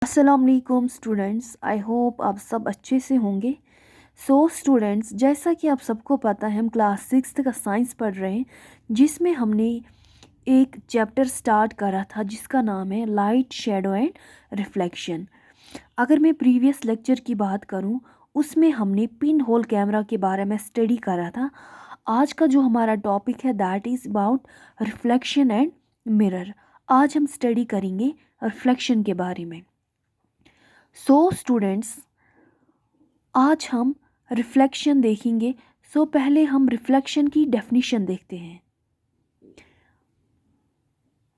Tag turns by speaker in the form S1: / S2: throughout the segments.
S1: अस्सलाम वालेकुम students. I hope आप सब अच्छे से होंगे। स्टूडेंट्स, जैसा कि आप सबको पता है हम क्लास 6 का साइंस पढ़ रहे हैं, जिसमें हमने एक चैप्टर स्टार्ट करा था जिसका नाम है लाइट, शेडो एंड रिफ्लेक्शन। अगर मैं प्रीवियस लेक्चर की बात करूं, उसमें हमने पिन होल कैमरा के बारे में स्टडी करा था। आज का जो हमारा टॉपिक है that is about reflection and mirror. आज हम स्टडी करेंगे रिफ्लेक्शन के बारे में। स्टूडेंट्स, आज हम रिफ्लेक्शन देखेंगे। पहले हम रिफ्लेक्शन की डेफिनेशन देखते हैं।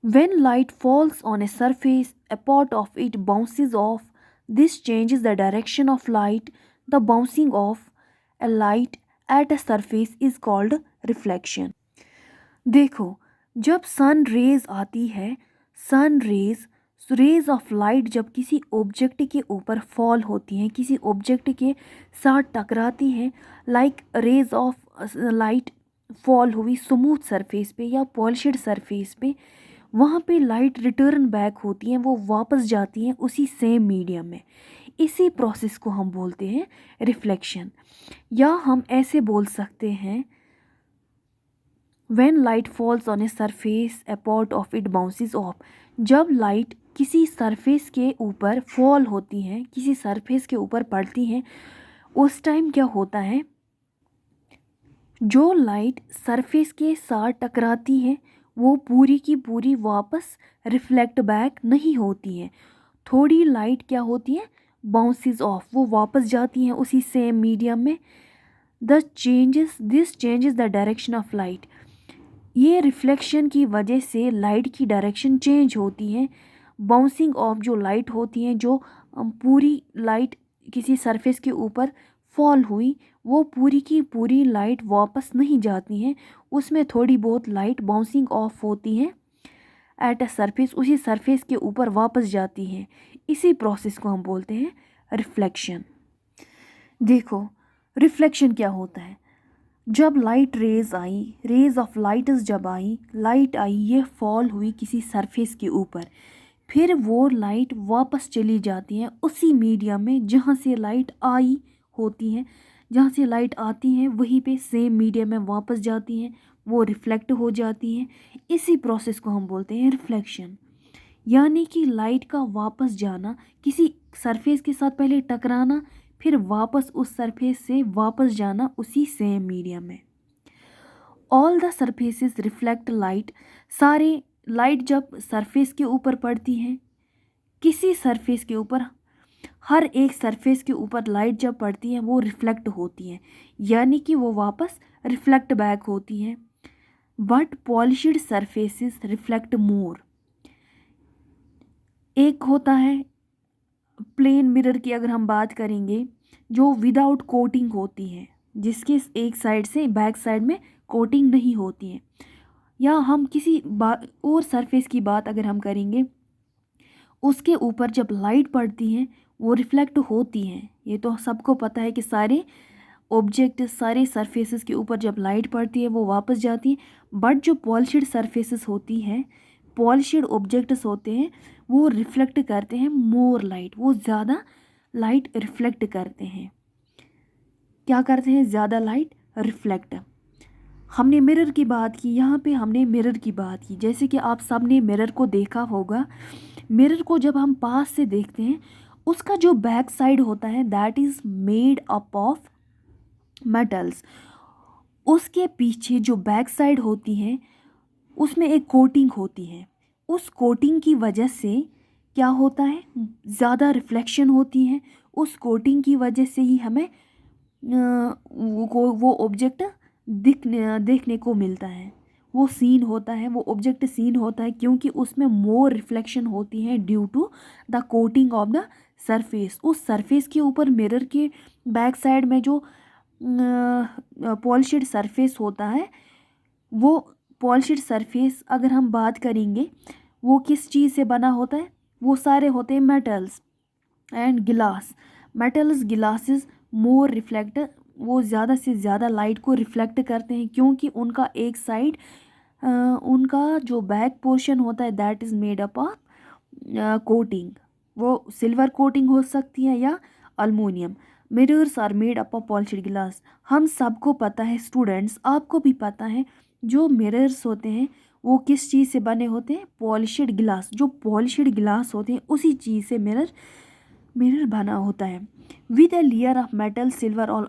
S1: When light falls on a surface, a part of it bounces off. This changes the direction of light. The bouncing off a light at a surface is called reflection. देखो, जब sun rays आती है, sun rays of light जब किसी object के ऊपर fall होती हैं, किसी ऑब्जेक्ट के साथ टकराती हैं, like rays of light fall हुई स्मूथ सरफेस पे या पॉलिश्ड सरफेस पे, वहाँ पे लाइट रिटर्न बैक होती हैं, वो वापस जाती हैं उसी सेम मीडियम में। इसी प्रोसेस को हम बोलते हैं रिफ्लेक्शन। या हम ऐसे बोल सकते हैं, When light falls on a surface, a part of it bounces off. जब लाइट किसी सरफेस के ऊपर फॉल होती हैं, किसी सरफेस के ऊपर पड़ती हैं, उस टाइम क्या होता है, जो लाइट सरफेस के साथ टकराती है वो पूरी की पूरी वापस रिफ्लेक्ट बैक नहीं होती हैं। थोड़ी लाइट क्या होती है, बाउंसेस ऑफ, वो वापस जाती हैं उसी सेम मीडियम में। This changes the direction of light. ये रिफ्लेक्शन की वजह से लाइट की डायरेक्शन चेंज होती है। बाउंसिंग ऑफ जो लाइट होती हैं, जो पूरी लाइट किसी सरफेस के ऊपर फॉल हुई, वो पूरी की पूरी लाइट वापस नहीं जाती हैं, उसमें थोड़ी बहुत लाइट बाउंसिंग ऑफ होती हैं एट अ सरफेस, उसी सरफेस के ऊपर वापस जाती हैं। इसी प्रोसेस को हम बोलते हैं रिफ्लेक्शन। देखो, रिफ्लेक्शन क्या होता है। जब लाइट रेज ऑफ लाइट्स जब आई, लाइट आई, ये फॉल हुई किसी सरफेस के ऊपर, फिर वो लाइट वापस चली जाती हैं उसी मीडियम में जहाँ से लाइट आई होती हैं, जहाँ से लाइट आती हैं वहीं पे सेम मीडियम में वापस जाती हैं, वो रिफ्लेक्ट हो जाती हैं। इसी प्रोसेस को हम बोलते हैं रिफ्लेक्शन। यानी कि लाइट का वापस जाना, किसी सरफेस के साथ पहले टकराना, फिर वापस उस सरफेस से वापस जाना उसी सेम मीडियम में। All the surfaces reflect light. सारे लाइट जब सरफेस के ऊपर पड़ती हैं, किसी सरफेस के ऊपर, हर एक सरफेस के ऊपर लाइट जब पड़ती है वो रिफ्लेक्ट होती हैं, यानी कि वो वापस रिफ्लेक्ट बैक होती हैं। बट पॉलिश्ड सरफेसेस रिफ्लेक्ट मोर। एक होता है प्लेन मिरर की, अगर हम बात करेंगे, जो विदाउट कोटिंग होती है, जिसके एक साइड से बैक साइड में कोटिंग नहीं होती है। या हम किसी और सरफेस की बात अगर हम करेंगे, उसके ऊपर जब लाइट पड़ती है वो रिफ्लेक्ट होती हैं। ये तो सबको पता है कि सारे ऑब्जेक्ट, सारे सरफेसेस के ऊपर जब लाइट पड़ती है वो वापस जाती है। बट जो पॉलिश्ड सरफेसेस होती हैं, पॉलिश्ड ऑब्जेक्ट्स होते हैं, वो रिफ्लेक्ट करते हैं मोर लाइट, वो ज़्यादा लाइट रिफ्लेक्ट करते हैं। क्या करते हैं, ज़्यादा लाइट रिफ्लेक्ट। हमने मिरर की बात की, यहाँ पे हमने मिरर की बात की। जैसे कि आप सब ने मिरर को देखा होगा, मिरर को जब हम पास से देखते हैं, उसका जो बैक साइड होता है that is made up of metals. उसके पीछे जो बैक साइड होती है उसमें एक कोटिंग होती है। उस कोटिंग की वजह से क्या होता है, ज़्यादा रिफ्लेक्शन होती है। उस कोटिंग की वजह से ही हमें वो ऑब्जेक्ट देखने को मिलता है, वो सीन होता है, वो ऑब्जेक्ट सीन होता है, क्योंकि उसमें मोर रिफ्लेक्शन होती है due to the coating of the surface. उस सरफेस के ऊपर मिरर के बैक साइड में जो पॉलिश्ड सरफेस होता है, वो पॉलिश्ड सरफेस अगर हम बात करेंगे, वो किस चीज़ से बना होता है, वो सारे होते हैं मेटल्स एंड गिलास। मेटल्स, गिलासेस मोर रिफ्लेक्ट, वो ज़्यादा से ज़्यादा लाइट को रिफ्लेक्ट करते हैं, क्योंकि उनका एक साइड, उनका जो बैक पोर्शन होता है that is made up of coating. वो सिल्वर कोटिंग हो सकती है या aluminium. Mirrors are made up of polished glass. हम सबको पता है स्टूडेंट्स, आपको भी पता है, जो मिरर्स होते हैं वो किस चीज़ से बने होते हैं? Polished glass. जो पॉलिश्ड ग्लास होते हैं उसी चीज़ से मिरर बना होता है। With a layer of metal, silver और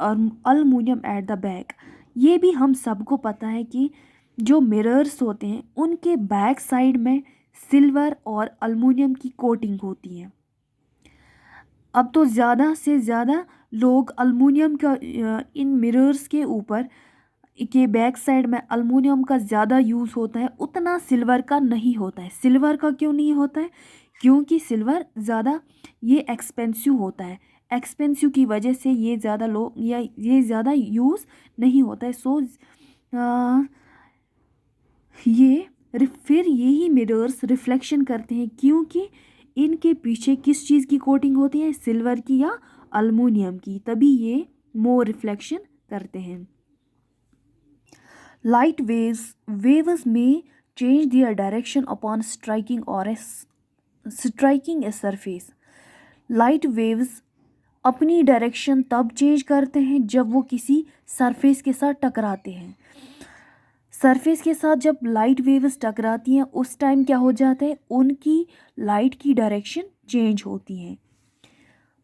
S1: अल्मुनियम एट द बैक। ये भी हम सबको पता है कि जो मिरर्स होते हैं उनके बैक साइड में सिल्वर और अल्मुनियम की कोटिंग होती है। अब तो ज़्यादा से ज़्यादा लोग अल्मुनियम का इन मिरर्स के ऊपर के बैक साइड में अल्मुनियम का ज़्यादा यूज़ होता है, उतना सिल्वर का नहीं होता है। सिल्वर का क्यों नहीं होता है? क्योंकि सिल्वर ज़्यादा ये एक्सपेंसिव होता है। एक्सपेंसिव की वजह से ये ज़्यादा लोग या ये ज़्यादा यूज़ नहीं होता है। सो फिर यही मिरर्स रिफ्लेक्शन करते हैं, क्योंकि इनके पीछे किस चीज़ की कोटिंग होती है? सिल्वर की या अल्मुनियम की, तभी ये मोर रिफ्लेक्शन करते हैं। Light waves may change their direction upon striking a surface. Light waves अपनी डायरेक्शन तब चेंज करते हैं जब वो किसी सरफेस के साथ टकराते हैं। सरफेस के साथ जब लाइट वेव्स टकराती हैं उस टाइम क्या हो जाता है? उनकी लाइट की डायरेक्शन चेंज होती है।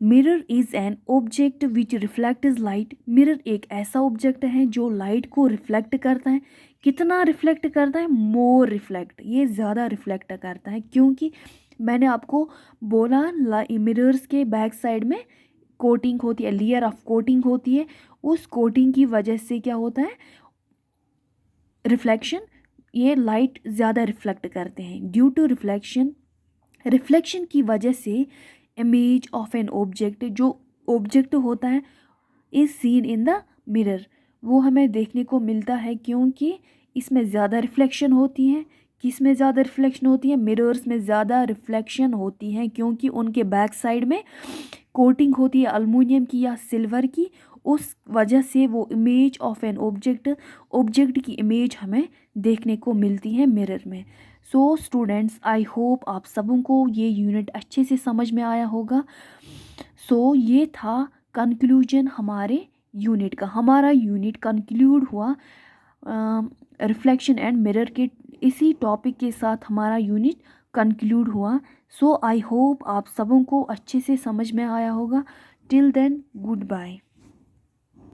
S1: Mirror is an object which reflects light. Mirror एक ऐसा ऑब्जेक्ट है जो लाइट को रिफ्लेक्ट करता है। कितना रिफ्लेक्ट करता है? मोर रिफ्लेक्ट। ये ज़्यादा रिफ्लेक्ट करता है, क्योंकि मैंने आपको बोला मिरर्स के बैक साइड में कोटिंग होती है, लेयर ऑफ कोटिंग होती है। उस कोटिंग की वजह से क्या होता है? रिफ्लेक्शन। ये लाइट ज़्यादा रिफ्लेक्ट करते हैं। ड्यू टू रिफ्लेक्शन की वजह से इमेज ऑफ एन ऑब्जेक्ट, जो ऑब्जेक्ट होता है, is seen in the mirror, वो हमें देखने को मिलता है, क्योंकि इसमें ज़्यादा रिफ्लेक्शन होती है। किस में ज़्यादा रिफ्लेक्शन होती है? मिरर्स में ज़्यादा रिफ्लेक्शन होती है, क्योंकि उनके बैक साइड में कोटिंग होती है अल्मुनियम की या सिल्वर की। उस वजह से वो इमेज ऑफ एन ऑब्जेक्ट की इमेज हमें देखने को मिलती है मिरर में। सो स्टूडेंट्स, आई होप आप सबों को ये यूनिट अच्छे से समझ में आया होगा। सो ये था कंक्लूजन हमारे यूनिट का। हमारा यूनिट कंक्लूड हुआ रिफ्लेक्शन एंड मिरर के इसी टॉपिक के साथ हमारा यूनिट कंक्लूड हुआ। सो आई होप आप सबों को अच्छे से समझ में आया होगा। Till then, good bye.